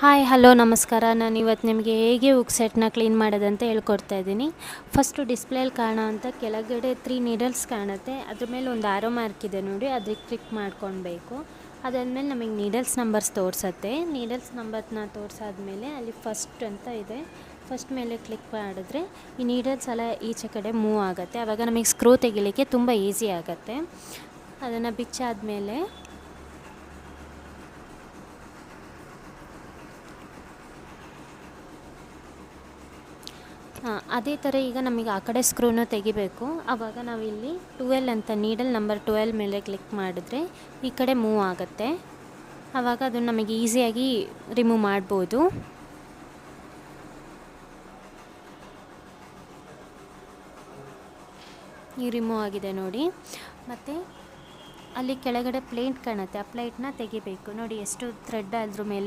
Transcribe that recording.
Hi hello ನಮಸ್ಕಾರ. ನಾನು ಇವತ್ತು ನಿಮಗೆ ಹೇಗೆ ಹುಕ್ ಸೆಟ್ನ ಕ್ಲೀನ್ ಮಾಡೋದಂತ ಹೇಳ್ಕೊಡ್ತಾ ಇದ್ದೀನಿ. ಫಸ್ಟು ಡಿಸ್ಪ್ಲೇಲಿ ಕಾಣೋ ಅಂತ ಕೆಳಗಡೆ 3 ನೀಡಲ್ಸ್ ಕಾಣುತ್ತೆ. ಅದ್ರ ಮೇಲೆ ಒಂದು ಆರೋ ಮಾರ್ಕ್ ಇದೆ ನೋಡಿ, ಅದಕ್ಕೆ ಕ್ಲಿಕ್ ಮಾಡ್ಕೊಳ್ಬೇಕು. ಅದಾದಮೇಲೆ ನಮಗೆ ನೀಡಲ್ಸ್ ನಂಬರ್ಸ್ ತೋರಿಸುತ್ತೆ. ನೀಡಲ್ಸ್ ನಂಬರ್ನ ತೋರಿಸಾದ್ಮೇಲೆ ಅಲ್ಲಿ ಫಸ್ಟ್ ಅಂತ ಇದೆ, ಫಸ್ಟ್ ಮೇಲೆ ಕ್ಲಿಕ್ ಮಾಡಿದ್ರೆ ಈ ನೀಡಲ್ಸ್ ಎಲ್ಲ ಈಚೆ ಕಡೆ ಮೂವ್ ಆಗುತ್ತೆ. ಆವಾಗ ನಮಗೆ ಸ್ಕ್ರೂ ತೆಗಿಲಿಕ್ಕೆ ತುಂಬ ಈಸಿ ಆಗುತ್ತೆ. ಅದನ್ನು ಬಿಚ್ಚಾದಮೇಲೆ ಅದೇ ಥರ ಈಗ ನಮಗೆ ಆ ಕಡೆ ಸ್ಕ್ರೂನ ತೆಗಿಬೇಕು. ಆವಾಗ ನಾವಿಲ್ಲಿ 12 ಅಂತ ನೀಡಲ್ ನಂಬರ್ 12 ಮೇಲೆ ಕ್ಲಿಕ್ ಮಾಡಿದ್ರೆ ಈ ಕಡೆ ಮೂವ್ ಆಗುತ್ತೆ. ಆವಾಗ ಅದು ನಮಗೆ ಈಸಿಯಾಗಿ ರಿಮೂವ್ ಮಾಡ್ಬೋದು. ಈ ರಿಮೂವ್ ಆಗಿದೆ ನೋಡಿ. ಮತ್ತು ಅಲ್ಲಿ ಕೆಳಗಡೆ ಪ್ಲೇಟ್ ಕಾಣುತ್ತೆ, ಆ ಪ್ಲೇಟ್ನ ತೆಗಿಬೇಕು ನೋಡಿ. ಎಷ್ಟು ಥ್ರೆಡ್ ಅದ್ರ ಮೇಲೆ